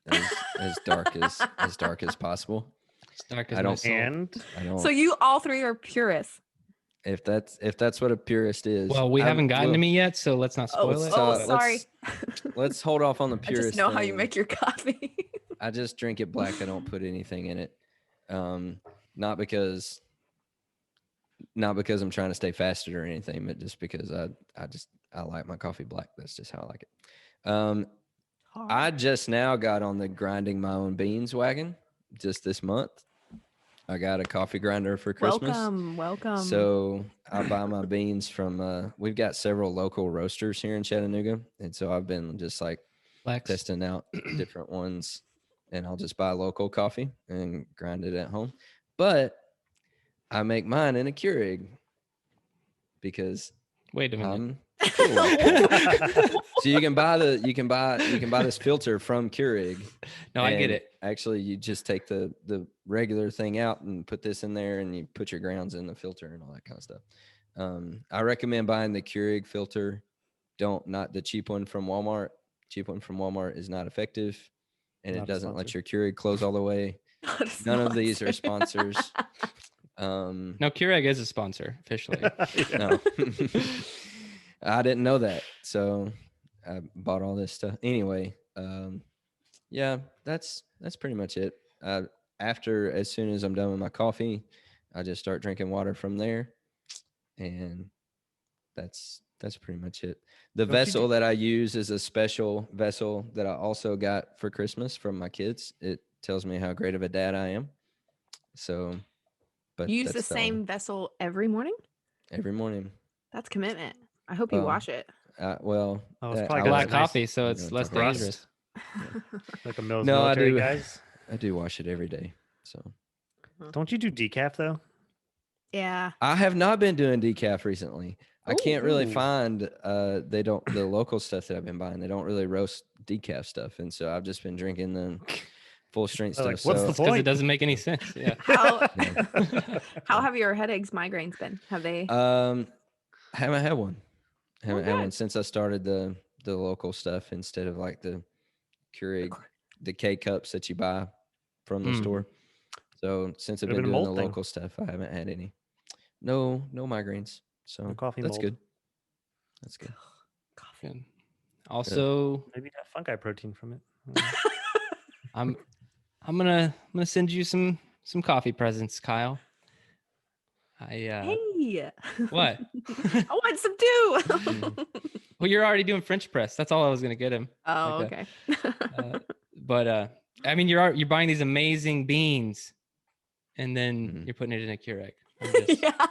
as dark as possible. It's dark as I my don't- soul. And I don't. So you all three are purists. if that's what a purist is. Well, we haven't gotten to well, me yet, so let's not spoil it. so sorry. Let's hold off on the I purist. just know how you thing. make your coffee. I just drink it black. I don't put anything in it. Not because I'm trying to stay fasted or anything, but just because I like my coffee black. That's just how I like it. I just now got on the grinding my own beans wagon just this month. I got a coffee grinder for Christmas. Welcome. So I buy my beans from we've got several local roasters here in Chattanooga. And so I've been just like Flex. testing out different ones, and I'll just buy local coffee and grind it at home. But I make mine in a Keurig because Wait a minute. I'm cool. So you can buy this filter from Keurig. No, I get and it. Actually, you just take the regular thing out and put this in there, and you put your grounds in the filter and all that kind of stuff. I recommend buying the Keurig filter. Not the cheap one from Walmart. Cheap one from Walmart is not effective, and Not it a doesn't let sponsor. your Keurig close all the way. None of these are sponsors. No, Keurig is a sponsor officially. Yeah. No, I didn't know that, so I bought all this stuff anyway. Yeah, that's pretty much it. As soon as I'm done with my coffee, I just start drinking water from there, and that's pretty much it. The Don't you vessel that I use is a special vessel that I also got for Christmas from my kids. It tells me how great of a dad I am. So, but You use the that's same vessel every morning? every morning. That's commitment. I hope you Well, wash it. Oh, it's that- probably I got Black that nice coffee, so it's Yeah, less it's like rust. dangerous. like a Mills No, I military do. guys. I do wash it every day. So Don't you do decaf though? Yeah. I have not been doing decaf recently. I can't really Ooh. find the local stuff that I've been buying. They don't really roast decaf stuff, and so I've just been drinking the full strength They're stuff. like, what's the so Because it point? doesn't make any sense. Yeah. How Yeah. how have your headaches, migraines been? Have they? Haven't had one. Haven't had good. one since I started the local stuff instead of like the Keurig, the K cups that you buy from the Mm. store. So since I've Could've been been a doing the mold thing. local stuff, I haven't had any. No migraines. So No coffee that's mold. good. That's good. Coffee. Good. Also, Maybe got fungi protein from it. I'm gonna send you some coffee presents, Kyle. Hey. What? I want some too. Well, you're already doing French press. That's all I was gonna get him. Oh, Like okay. But I mean, you're buying these amazing beans, and then Mhm. you're putting it in a Keurig. I'm just- Yeah.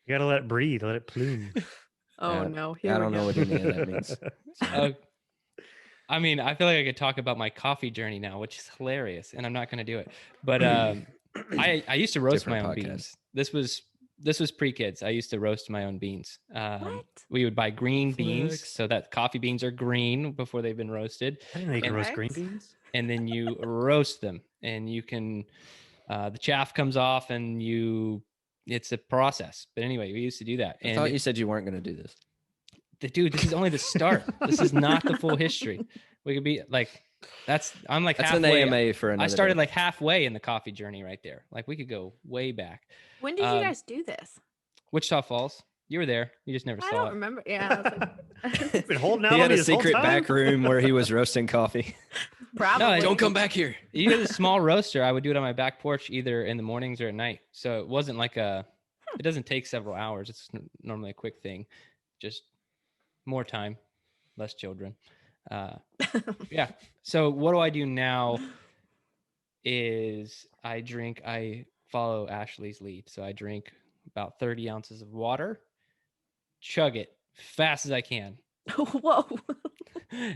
You gotta let it breathe, let it plume. Oh Yeah, no. Here I we don't know go. what any of that means. So, I mean, I feel like I could talk about my coffee journey now, which is hilarious, and I'm not going to do it. But I used to roast Different my own podcast. beans. This was pre-kids. I used to roast my own beans. What? We would buy green beans, Flex. so that coffee beans are green before they've been roasted, I didn't know you could And- roast green Correct. beans. and then you roast them, and you can the chaff comes off, and it's a process. But anyway, we used to do that. I And thought you said you weren't going to do this. dude, this is only the start. This is not the full history. We could be like, I'm like That's an halfway. AMA for another I started day. like halfway in the coffee journey right there. Like we could go way back. When did you Um, guys do this? Wichita Falls. You were there. You just never I saw don't it. remember. Yeah. I was You've like, been holding out He on had me a this whole secret time? back room where he was roasting coffee. probably. Don't Don't come back here. You had a small roaster. I would do it on my back porch either in the mornings or at night. So it wasn't like it doesn't take several hours. It's normally a quick thing. Just more time, less children. Yeah. So what do I do now is I follow Ashley's lead. So I drink about 30 ounces of water, chug it fast as I can. Whoa.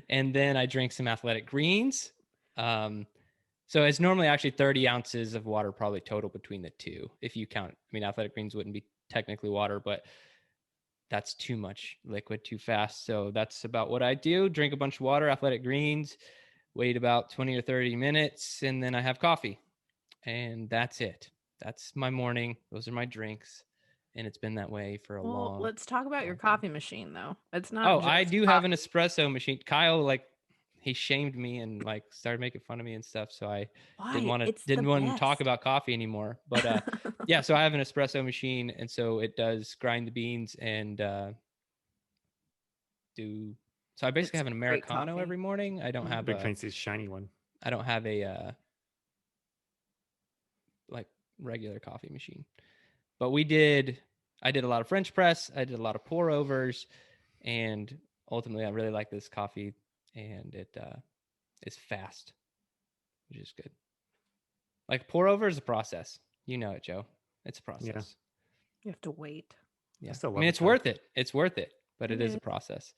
And then I drink some athletic greens. So it's normally actually 30 ounces of water, probably total between the two. If you count, I mean, athletic greens wouldn't be technically water, but that's too much liquid too fast. So that's about what I do. Drink a bunch of water, athletic greens, wait about 20 or 30 minutes, and then I have coffee. And that's it. That's my morning. Those are my drinks. And it's been that way for a Well, long let's talk about your long time. coffee machine though. It's not. Oh, I just do have an coffee. espresso machine. Kyle, like, he shamed me and like started making fun of me and stuff. So I Why? didn't want It's the to talk best. about coffee anymore. But yeah, so I have an espresso machine, and so it does grind the beans and do. So I basically It's have an great Americano coffee. every morning. I don't have Big a. fancy shiny one. I don't have a like regular coffee machine. But I did a lot of French press. I did a lot of pour overs, and ultimately I really like this coffee, and it is fast, which is good. Like pour over is a process. You know it, Joe. It's a process. You have to wait. Yeah. still I love mean, it, it's though. worth it. It's worth it, but it It is a is. process.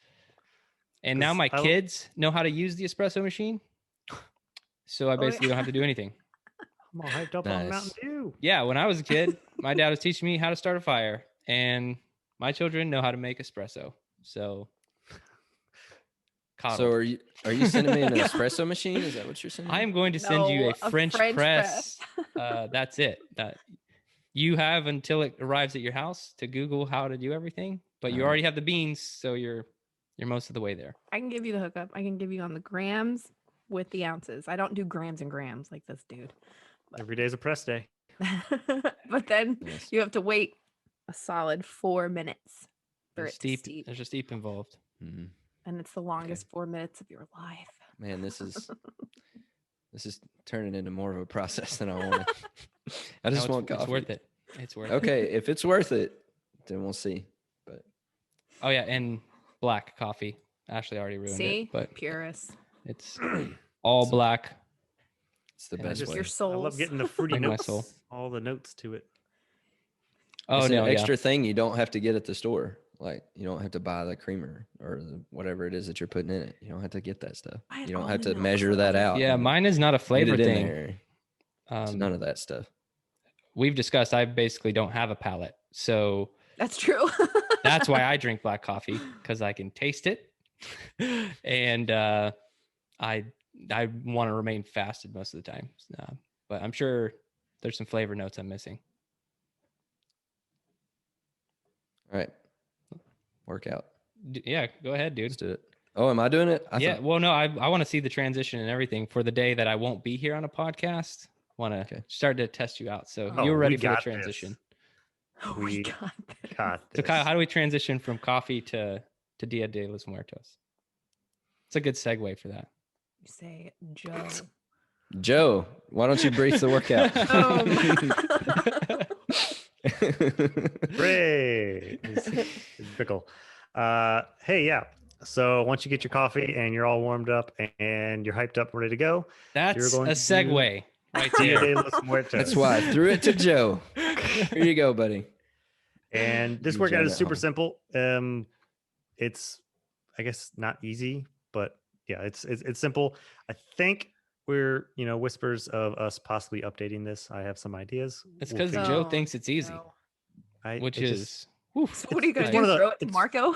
And now 'Cause my I- kids know how to use the espresso machine. So I Oh, basically yeah. don't have to do anything. I'm all hyped up on Nice. Mountain Dew. Yeah, when I was a kid, my dad was teaching me how to start a fire, and my children know how to make espresso. So, So are you sending me an espresso machine? Is that what you're sending? I am going to send you No, a French, French press. That's it. You have until it arrives at your house to Google how to do everything, but you Alright. already have the beans, so you're most of the way there. I can give you the hookup. I can give you on the grams with the ounces. I don't do grams and grams like this dude. Every day's a press day. But then Nice. you have to wait a solid 4 minutes for There's it to steep. There's a steep involved. Mhm. And it's the longest 4 minutes of your life. Man, this is turning into more of a process than I wanted. I just No, want coffee. it's worth it. It's worth it. Okay, if it's worth it, then we'll see. But Oh yeah, and black coffee. Ashley already ruined See? it, but Purist. it's all black. it's the And I best just- way. Your I souls. love getting the fruity Like my notes. soul. All the notes to it. Oh It's no, an yeah. extra thing you don't have to get at the store. Like you don't have to buy the creamer or whatever it is that you're putting in it. You don't have to get that stuff. I had You don't have almond to milk measure for that almond. out. Yeah, and mine is not a get flavor it in thing. there. It's none of that stuff. We've discussed I basically don't have a palate, so That's true. that's why I drink black coffee, because I can taste it, and I want to remain fasted most of the time. But I'm sure there's some flavor notes I'm missing. All right. Workout. Yeah, go ahead, dude. Let's do it. Oh, am I doing it? Well, no, I want to see the transition and everything for the day that I won't be here on a podcast. Want to start to test you out. So you're ready for the transition. We got got So this. Kyle, how do we transition from coffee to Dia de los Muertos? It's a good segue for that. You say Joe. Joe, why don't you brief the workout? Hooray! It's pickle. Hey, yeah. So once you get your coffee and you're all warmed up and you're hyped up, ready to go, That's you're going a to segue right Dia there. de los Muertos. That's why I threw it to Joe. Here you go, buddy. And this You workout jam is at super home. simple. It's, I guess, not easy, but yeah, it's simple. I think we're, whispers of us possibly updating this. I have some ideas. It's We'll because figure- Joe thinks it's easy, it is just- So what are you going to It's one do? of the- Throw it to it's- Marco?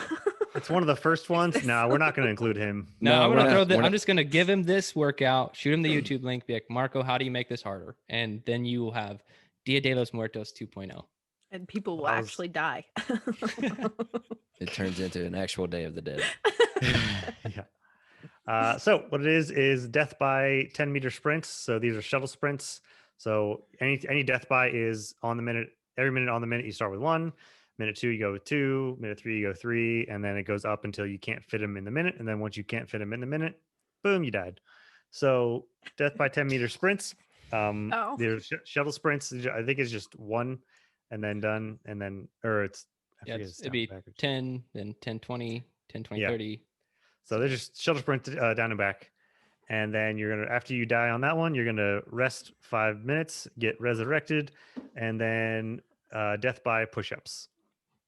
it's one of the first ones. this No, we're not going to include him. No, I'm we're gonna not- throw the. we're I'm not- just gonna give him this workout, shoot him the YouTube link, be like, Marco, how do you make this harder? And then you will have Dia de los Muertos 2.0. And people will I was- actually die. It turns into an actual Day of the Dead. Yeah. So what it is death by 10-meter sprints. So these are shuttle sprints. So any death by is on the minute. Every minute on the minute, you start with 1. Minute 2, you go with 2. Minute 3, you go 3, and then it goes up until you can't fit them in the minute. And then once you can't fit them in the minute, boom, you died. So death by 10-meter sprints. There's shuttle sprints. I think it's just 1 and then done, and then it's. I forget It'd be backwards. 10, then 10, 20, 10, 20, Yeah. 30. So they're just shuttle sprint down and back. And then you're going to, after you die on that one, you're going to rest 5 minutes, get resurrected, and then death by push-ups.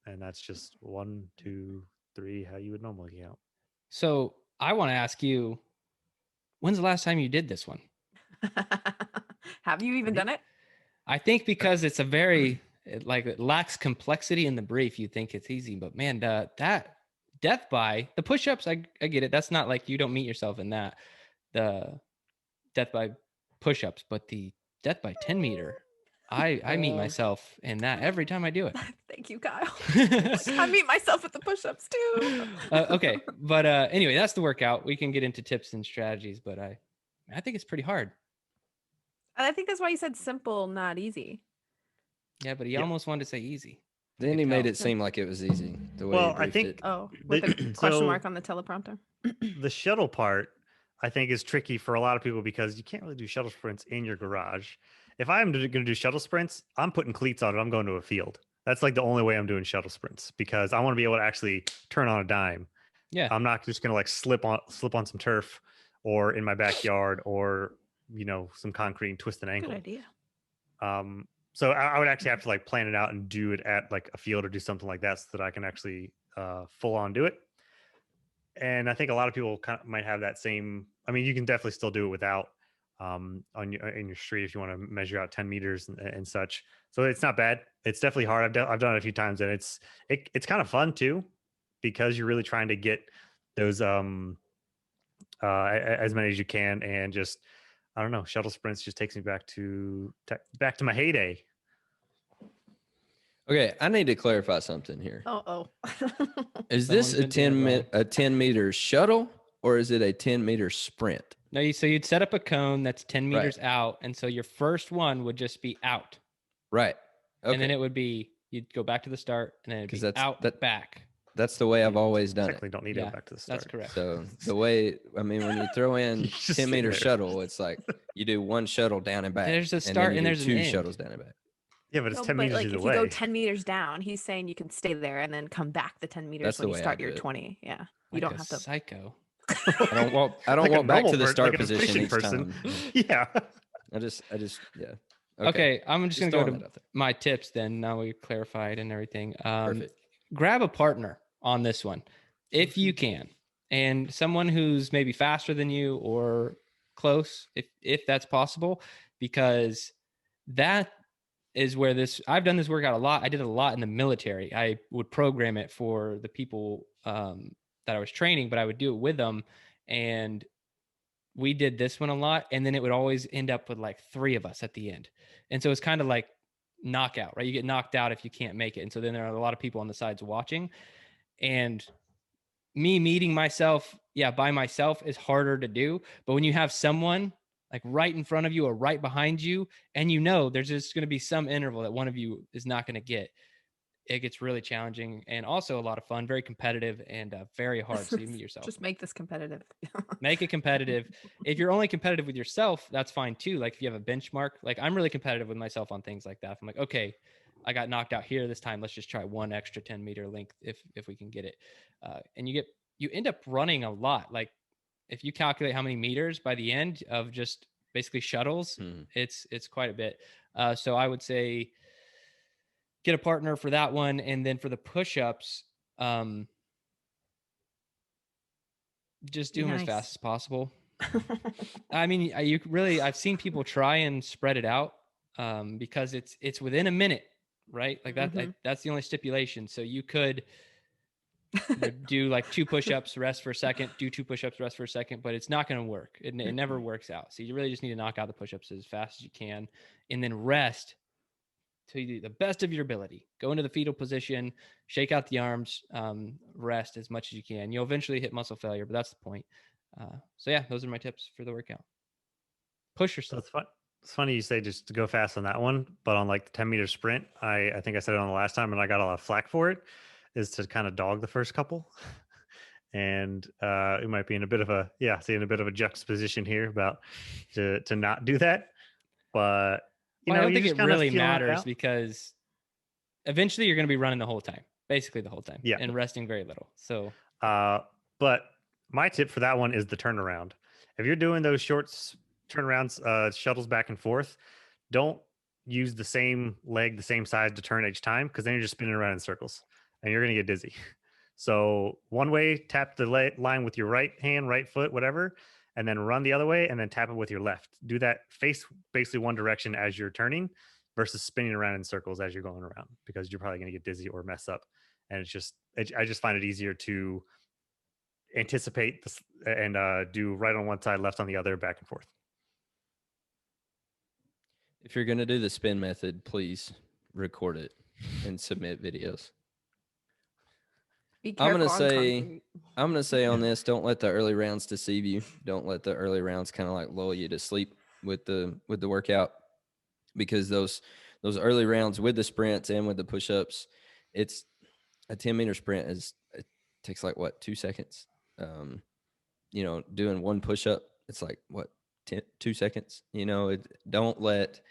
And that's just 1, 2, 3, how you would normally count. So I want to ask you, when's the last time you did this one? Have you even done it? I think because it's it lacks complexity in the brief, you think it's easy, but man, that death by the push-ups, I get it. That's not like you don't meet yourself in that, the death by push-ups, but the death by 10-meter, I meet myself in that every time I do it. Thank you, Kyle. I meet myself with the push-ups too. Okay, but anyway, that's the workout. We can get into tips and strategies, but I think it's pretty hard. And I think that's why you said simple, not easy. Yeah, but he Yeah. almost wanted to say easy. Then he could made tell. it seem like it was easy. The way Well, he I briefed think- it. Oh, with a The- question so- mark on the teleprompter. The shuttle part, I think, is tricky for a lot of people because you can't really do shuttle sprints in your garage. If I'm going to do shuttle sprints, I'm putting cleats on it. I'm going to a field. That's like the only way I'm doing shuttle sprints because I want to be able to actually turn on a dime. Yeah. I'm not just going to like slip on some turf or in my backyard or, some concrete and twist an ankle. Good idea. So I would actually have to like plan it out and do it at like a field or do something like that so that I can actually full on do it. And I think a lot of people might have that same. I mean, you can definitely still do it without in your street if you want to measure out 10 meters and such. So it's not bad. It's definitely hard. I've done it a few times, and it's kind of fun too because you're really trying to get those as many as you can, and just I don't know. Shuttle sprints just takes me back to my heyday. Okay, I need to clarify something here. Oh. Is this Someone's a been doing it 10-meter shuttle or is it a 10-meter sprint? No, so you'd set up a cone that's 10 meters out, and so your first one would just be out, Right. Okay. and then it would be you'd go back to the start, and then it'd 'Cause be that's- out that- back. That's the way I've always done it. Technically, don't need to Yeah, go back to the start. That's correct. So the way, I mean, when you throw in You just 10-meter sit there. shuttle, it's like you do one shuttle down and back. There's a and then start you and do there's an 2 end. shuttles down and back. Yeah, but it's No, 10 but meters like either if way. you go 10 meters down, he's saying you can stay there and then come back the 10 meters That's when the you way I start do your it. 20. Yeah. You Like don't a have to. psycho. I don't walk. I don't Like a walk back to normal the per- start like an position efficient each time. Yeah. I just, yeah. Okay, I'm just gonna go throwing to that out there. my tips then. Now we clarified and everything. Perfect. Grab a partner on this one if you Mm-hmm. can, and someone who's maybe faster than you or close, if that's possible. because that is where I've done this workout a lot. I did it a lot in the military. I would program it for the people that I was training, but I would do it with them. And we did this one a lot. And then it would always end up with like 3 of us at the end. And so it's kind of like knockout, right? You get knocked out if you can't make it. And so then there are a lot of people on the sides watching. And me meeting myself, by myself is harder to do. But when you have someone like right in front of you or right behind you, and there's just going to be some interval that one of you is not going to get, it gets really challenging and also a lot of fun, very competitive, and very hard. So you meet yourself. Just make this competitive. Make it competitive. If you're only competitive with yourself, that's fine too. Like if you have a benchmark, like I'm really competitive with myself on things like that. I'm like, okay, I got knocked out here this time. Let's just try one extra 10-meter length if we can get it. And you end up running a lot. Like if you calculate how many meters by the end of just basically shuttles, it's quite a bit. So I would say get a partner for that one. And then for the push-ups, just do them as fast as possible. I mean, I've seen people try and spread it out because it's within a minute, right? Like that, that's the only stipulation. So you could do like 2 push-ups, rest for a second, do 2 push-ups, rest for a second, but it's not going to work. It never works out. So you really just need to knock out the push-ups as fast as you can and then rest till you do the best of your ability. Go into the fetal position, shake out the arms, rest as much as you can. You'll eventually hit muscle failure, but that's the point. So yeah, those are my tips for the workout. Push yourself. That's fun. It's funny you say just to go fast on that one, but on like the 10-meter sprint, I think I said it on the last time and I got a lot of flack for it, is to kind of dog the first couple. And it might be in a bit of a juxtaposition here about to not do that. But I don't think it really matters because eventually you're going to be running the whole time, basically the whole time, and resting very little. So, but my tip for that one is the turnaround. If you're doing those short turnarounds, shuttles back and forth, don't use the same leg, the same size to turn each time, because then you're just spinning around in circles and you're going to get dizzy. So one way, tap the line with your right hand, right foot, whatever, and then run the other way and then tap it with your left. Do that face basically one direction as you're turning versus spinning around in circles as you're going around, because you're probably going to get dizzy or mess up. And I just find it easier to anticipate this and do right on one side, left on the other, back and forth. If you're going to do the spin method, please record it and submit videos. Be careful. I'm going to say on this, don't let the early rounds deceive you. Don't let the early rounds kind of like lull you to sleep with the workout, because those early rounds with the sprints and with the push-ups, it's a 10-meter sprint it takes like 2 seconds. Doing one push-up, it's like 2 seconds. Don't let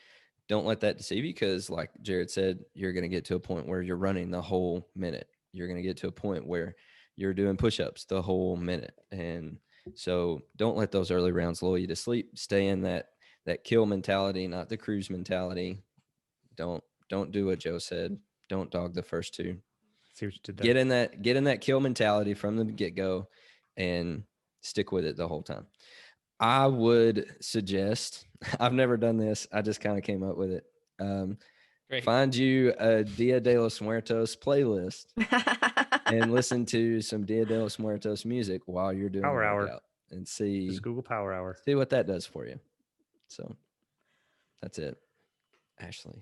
that deceive you, because like Jerred said, you're going to get to a point where you're running the whole minute. You're going to get to a point where you're doing push-ups the whole minute. And so don't let those early rounds lull you to sleep. Stay in that kill mentality, not the cruise mentality. Don't do what Joe said. Don't dog the first 2. See what you did there. Get in that kill mentality from the get-go and stick with it the whole time. I would suggest, I've never done this, I just kind of came up with it. Find you a Dia de los Muertos playlist and listen to some Dia de los Muertos music while you're doing Power the Hour, workout and see. Just Google Power Hour. See what that does for you. So that's it. Ashley.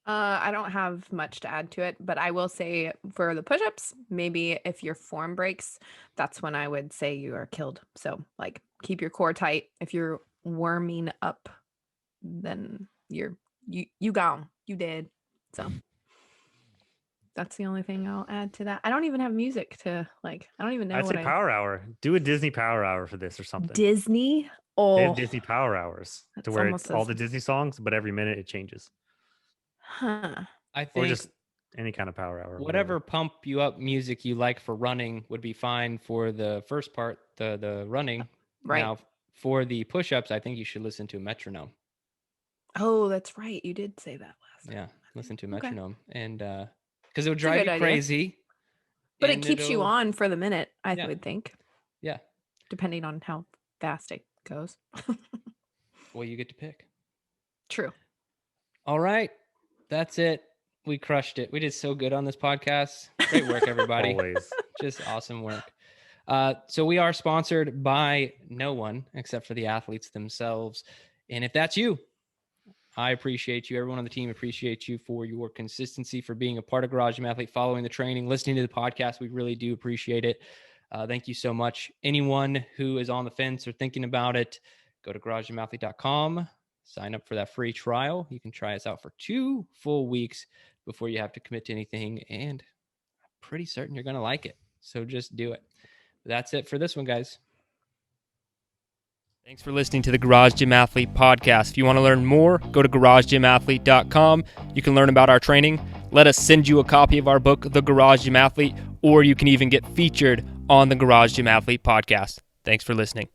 I don't have much to add to it, but I will say for the push-ups, maybe if your form breaks, that's when I would say you are killed. So like keep your core tight. If you're warming up, then you gone. You dead. So that's the only thing I'll add to that. I don't even have music to I don't even know. I'd say Power Hour. Do a Disney Power Hour for this or something. Disney? They have Disney Power Hours to where it's all the Disney songs, but every minute it changes. Huh. I think, or just any kind of Power Hour. Whatever pump you up music you like for running would be fine for the first part, the running. Right. Now, for the push-ups, I think you should listen to a metronome. Oh, that's right. You did say that last time. Yeah, listen to a metronome. And because it would drive you crazy. But it keeps you on for the minute, I would think. Yeah. Depending on how fast it goes. Well, you get to pick. True. All right. That's it. We crushed it. We did so good on this podcast. Great work, everybody. Always. Just awesome work. So we are sponsored by no one except for the athletes themselves. And if that's you, I appreciate you. Everyone on the team appreciates you for your consistency, for being a part of Garage Gym Athlete, following the training, listening to the podcast. We really do appreciate it. Thank you so much. Anyone who is on the fence or thinking about it, go to garagegymathlete.com, sign up for that free trial. You can try us out for 2 full weeks before you have to commit to anything. And I'm pretty certain you're going to like it. So just do it. That's it for this one, guys. Thanks for listening to the Garage Gym Athlete podcast. If you want to learn more, go to garagegymathlete.com. You can learn about our training. Let us send you a copy of our book, The Garage Gym Athlete, or you can even get featured on the Garage Gym Athlete podcast. Thanks for listening.